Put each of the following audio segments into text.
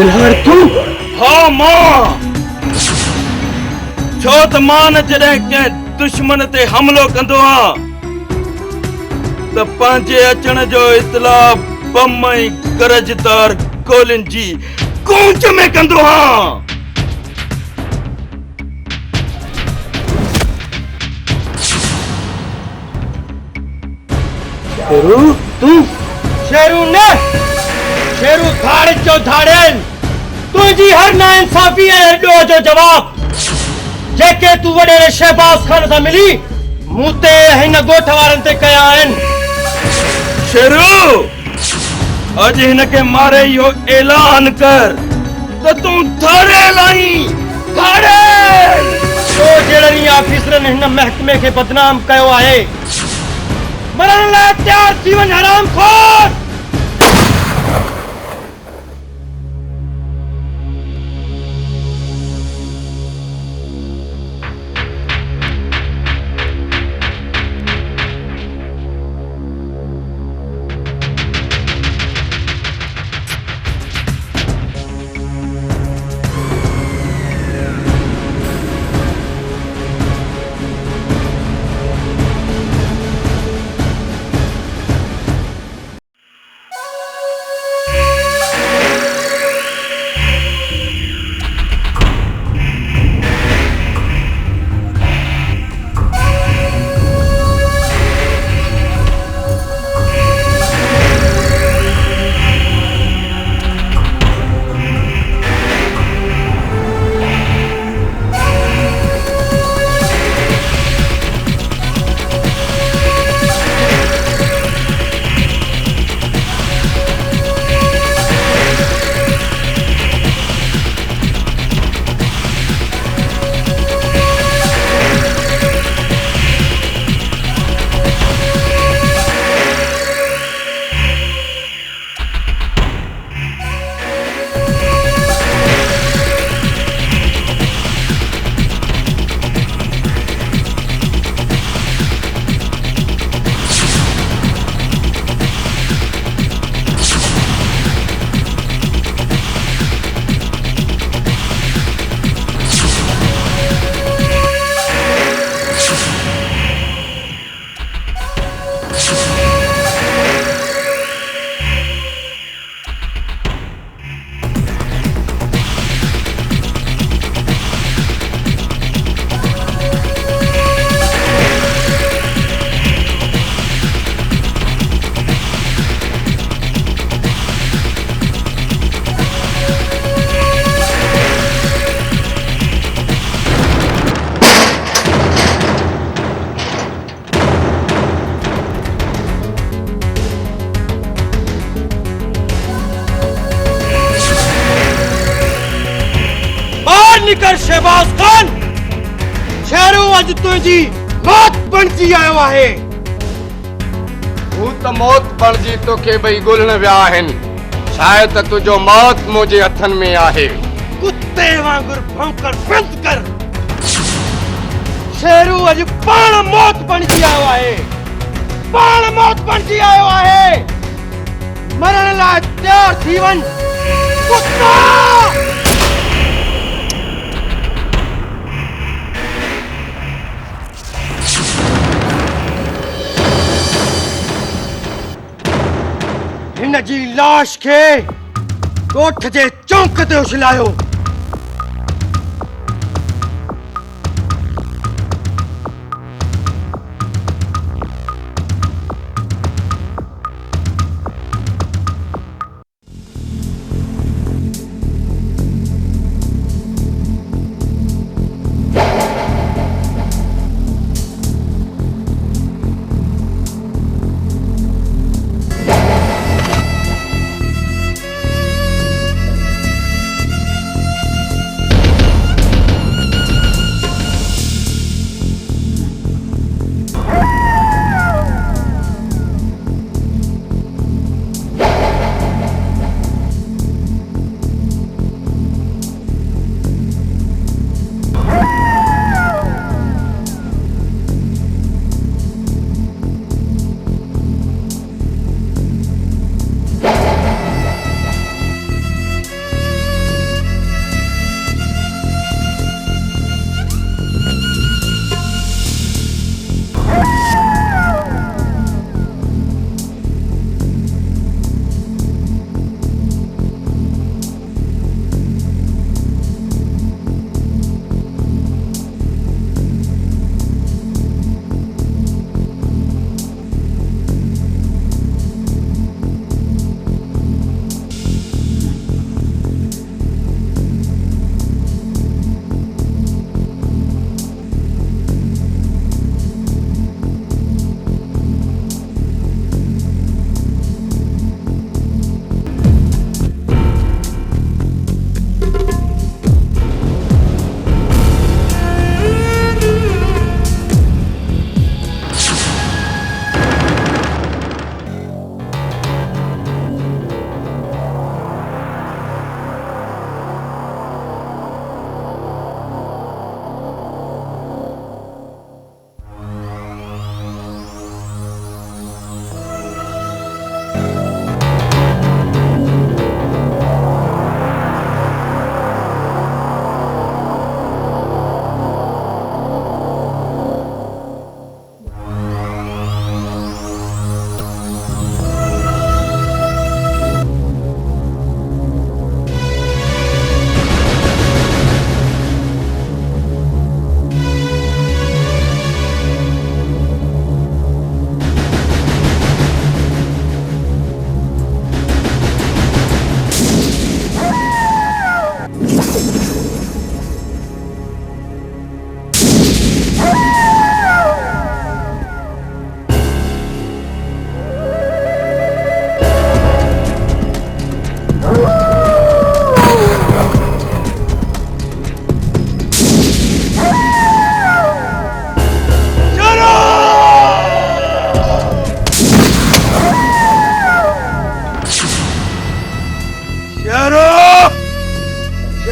बिलहर तू? हाँ मां, छो त मां न जॾहिं कंहिं दुश्मन ते हमलो कंदो आहियां त पंहिंजे अचण जो इतला बम ऐं गरजदार गोलियुनि जी गूंज में कंदो आहियां। शेरू तू? शेरू न, शेरू धाड़े जो धाड़ेन तुझी हर नाइंसाफी ऐं अॾो जो जवाब जेके तू वॾे शहबाज खान सां मिली मूं ते हिन ॻोठ वारनि ते कया आहिनि। शेरू, अॼु हिनखे मारे इहो ऐलान कर त तूं धाड़े लाई धाड़े। तो जहिड़नि ऑफिसरनि हिन महकमे खे बदनाम कयो आहे, मरण लाइ तयार थी वञ हरामखोर। निकर शहबाज खान, शेरू अज तुझी मौत बणजी आयो आहे। तू त मौत बणजी तोखे ॿई ॻोल्हण विया आहिनि, शायद तुझो मौत मुंहिंजे हथनि में आहे। कुत्ते वांगुर भौंकण बंद कर। शेरू अज पाण मौत बणजी आयो आहे, पाण मौत बणजी आयो आहे। मरण लाइ तयार थी वञ कुत्ता। हिन जी लाश खे ॻोठ जे चौंक ते उछलायो।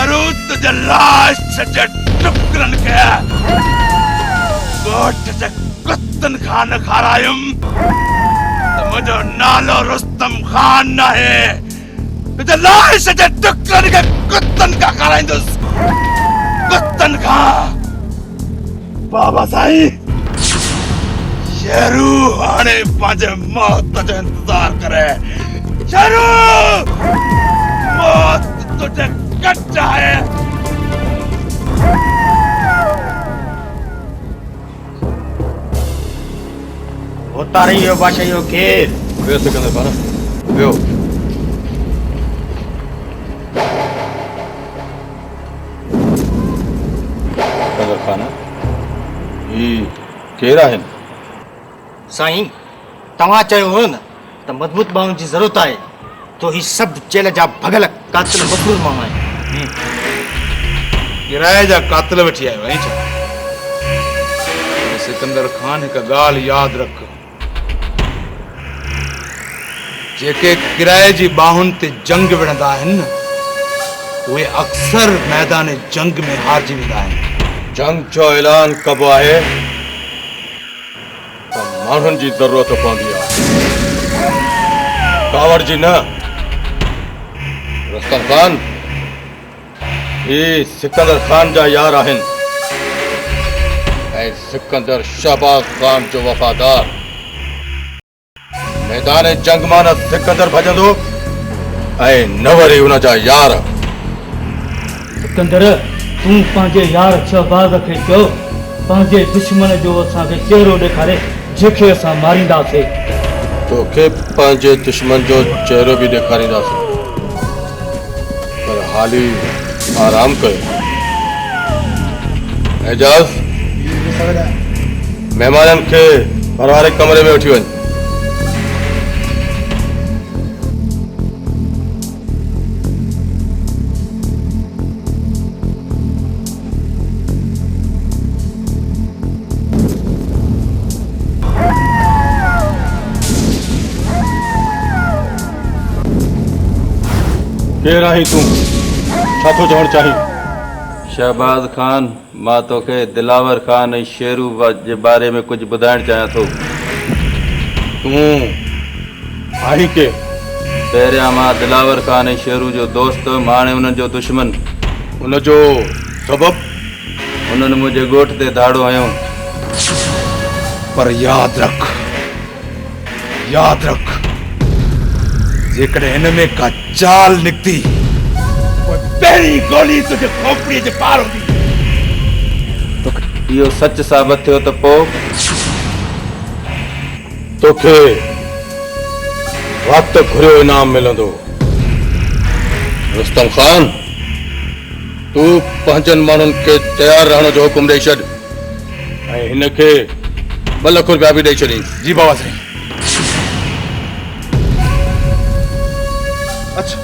शेरू तुझे लाश जे टुकरन के गोठ जे कुत्तन खान खारायुम तो मुझो नालो रुस्तम खान न है तुझे लाश जे टुकरन के कुत्तन का खाराइंदुस कुत्तन खा बाबा साईं शेरू हाणे पंहिंजे मौत जो इंतजार करे शेरू मौत तुझे कच्चा है उतारी यो बादशाह यो घेर वे सिकंदर खान वियो सिकंदर खान ही केर आहिनि साईं तव्हां चयो हो न त मज़बूत माण्हुनि जी ज़रूरत आहे तो ही सभु जेल जा भगल कातिल मक़बूल माण्हू आहिनि किराए जा कातिल वठी आयो आहीं छा सिकंदर खान हिकु ॻाल्हि यादि रख जेके किराए जी बाहुनि ते जंग विढ़ंदा आहिनि न उहे अक्सर मैदान जंग में हारजी वेंदा आहिनि जंग जो ऐलान कबो आहे त माण्हुनि जी ज़रूरत पवंदी आहे कावड़ जी न रुस्तम खान ये सिकंदर खान जा यार आहिनि ऐं सिकंदर शहबाज खान जो वफ़ादार मैदान जंग मां न सिकंदर भॼंदो ऐं न वरी हुन जा यार सिकंदर तूं पंहिंजे यार शहबाज खे चयो पंहिंजे दुश्मन जो असांखे चेहरो ॾेखारे जंहिंखे असां मारींदासीं तोखे पंहिंजे दुश्मन जो चेहरो बि ॾेखारींदासीं पर हाली आराम कयो एजाज़ महिमाननि खे परवारे कमरे में वठी वञ केर आहीं तूं छा थो चवणु चाहीं शहबाज खान मां तोखे दिलावर खान ऐं शेरू जे बारे में कुझु ॿुधाइणु चाहियां थो तूं आहीं के पहिरियां मां दिलावर खान ऐं शेरू जो दोस्त हाणे उन्हनि जो दुश्मन उनजो सबबु उन्हनि मुंहिंजे ॻोठ ते धाड़ो हयो पर यादि रख जेकॾहिं हिन में का चाल निकिती पहिरीं गोली तुंहिंजे खोपड़ीअ जे पार हूंदी इहो सच साबित थियो त पोइ तोखे वक़्तु घुरियो इनाम मिलंदो रुस्तम खान तूं पंहिंजनि माण्हुनि खे तयारु रहण जो हुकुम ॾेई छॾ ऐं हिन खे 2 लख रुपया बि ॾेई छॾीं जी बाबा साईं अच्छा